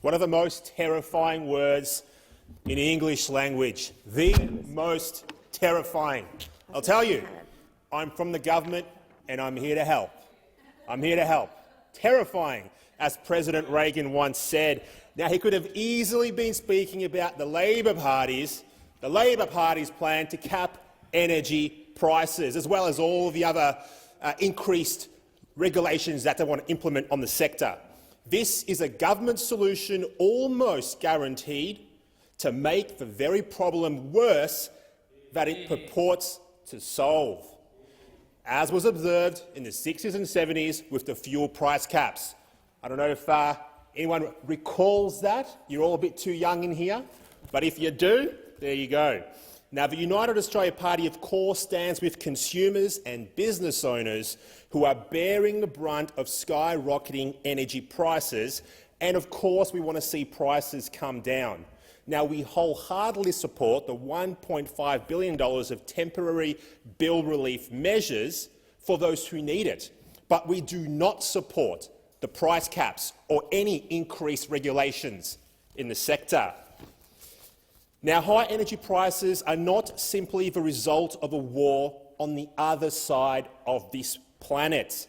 One of the most terrifying words in English language. The most terrifying. I'll tell you, I'm from the government and I'm here to help. I'm here to help. Terrifying, as President Reagan once said. Now, he could have easily been speaking about the Labor Party's plan to cap energy prices, as well as all the other increased regulations that they want to implement on the sector. This is a government solution almost guaranteed to make the very problem worse that it purports to solve, as was observed in the 60s and 70s with the fuel price caps. I don't know if anyone recalls that. You're all a bit too young in here, but if you do, there you go. Now, the United Australia Party, of course, stands with consumers and business owners who are bearing the brunt of skyrocketing energy prices, and of course we want to see prices come down. Now, we wholeheartedly support the $1.5 billion of temporary bill relief measures for those who need it, but we do not support the price caps or any increased regulations in the sector. Now, high energy prices are not simply the result of a war on the other side of this planet,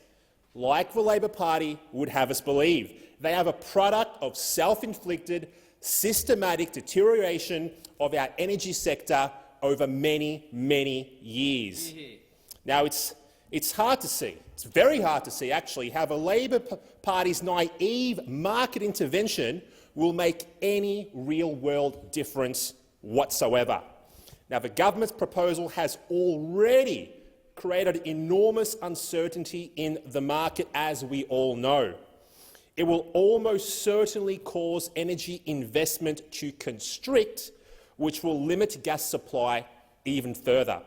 like the Labor Party would have us believe. They are a product of self-inflicted, systematic deterioration of our energy sector over many, many years. Now, it's hard to see, it's very hard to see actually, how the Labor Party's naive market intervention will make any real-world difference whatsoever. Now, the government's proposal has already created enormous uncertainty in the market, as we all know. It will almost certainly cause energy investment to constrict, which will limit gas supply even further,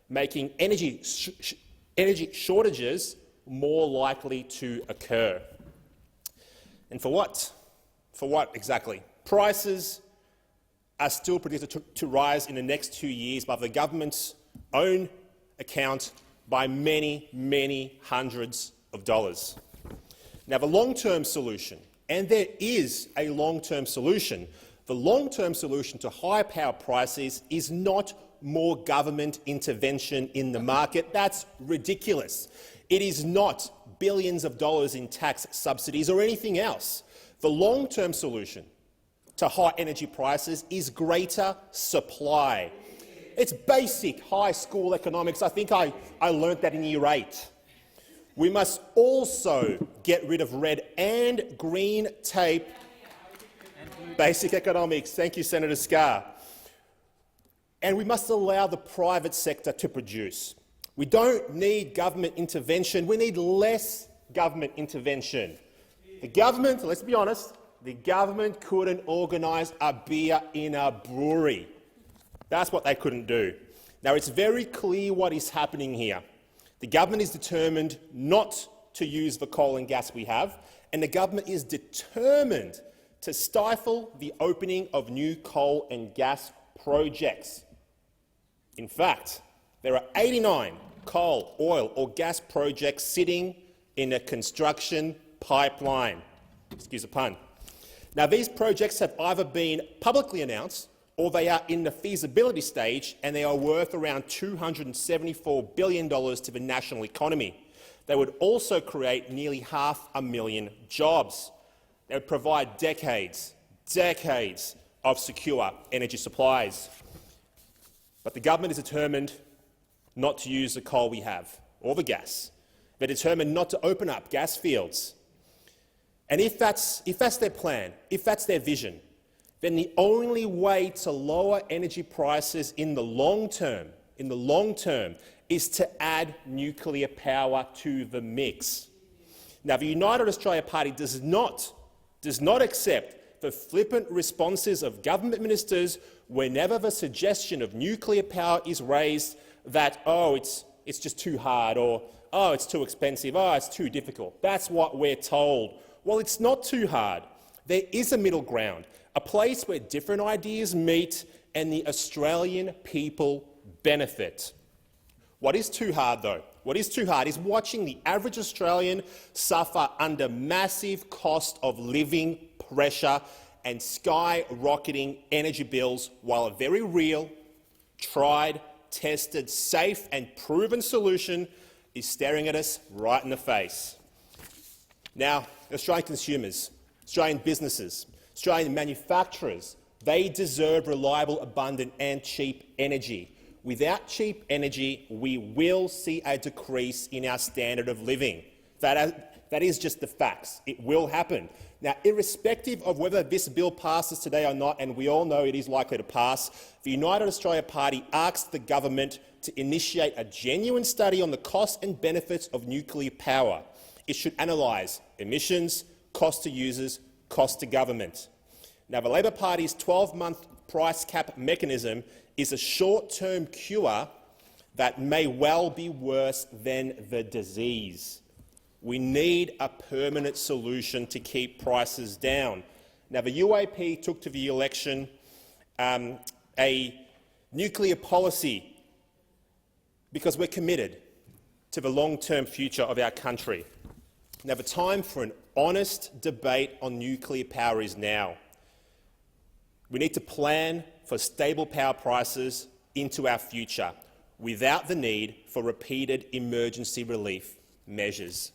making energy shortages more likely to occur. And for what? For what exactly? Prices are still predicted to rise in the next 2 years by the government's own account by many, many hundreds of dollars. Now, the long-term solution, and there is a long-term solution, the long-term solution to high power prices is not more government intervention in the market. That's ridiculous. It is not billions of dollars in tax subsidies or anything else. The long-term solution to high energy prices is greater supply. It's basic high school economics. I think I learnt that in Year 8. We must also get rid of red and green tape. Basic economics. Thank you, Senator Scarr. And we must allow the private sector to produce. We don't need government intervention. We need less government intervention. The government, let's be honest, the government couldn't organise a beer in a brewery. That's what they couldn't do. Now, it's very clear what is happening here. The government is determined not to use the coal and gas we have, and the government is determined to stifle the opening of new coal and gas projects. In fact, there are 89 coal, oil or gas projects sitting in a construction pipeline. Excuse the pun. Now, these projects have either been publicly announced or they are in the feasibility stage, and they are worth around $274 billion to the national economy. They would also create nearly 500,000 jobs. They would provide decades of secure energy supplies. But the government is determined not to use the coal we have or the gas. They're determined not to open up gas fields. And if that's their plan, if that's their vision, then the only way to lower energy prices in the long term, is to add nuclear power to the mix. Now, the United Australia Party does not accept the flippant responses of government ministers whenever the suggestion of nuclear power is raised that, oh, it's just too hard, or oh, it's too expensive, oh, it's too difficult. That's what we're told. Well, it's not too hard. There is a middle ground, a place where different ideas meet and the Australian people benefit. What is too hard, though? What is too hard is watching the average Australian suffer under massive cost of living pressure and skyrocketing energy bills, while a very real, tried, tested, safe and proven solution is staring at us right in the face. Now, Australian consumers, Australian businesses, Australian manufacturers, they deserve reliable, abundant and cheap energy. Without cheap energy, we will see a decrease in our standard of living. That is just the facts. It will happen. Now, irrespective of whether this bill passes today or not, and we all know it is likely to pass, the United Australia Party asks the government to initiate a genuine study on the costs and benefits of nuclear power. It should analyse emissions, cost to users, cost to government. Now, the Labor Party's 12-month price cap mechanism is a short-term cure that may well be worse than the disease. We need a permanent solution to keep prices down. Now, the UAP took to the election a nuclear policy because we're committed to the long-term future of our country. Now, the time for an honest debate on nuclear power is now. We need to plan for stable power prices into our future without the need for repeated emergency relief measures.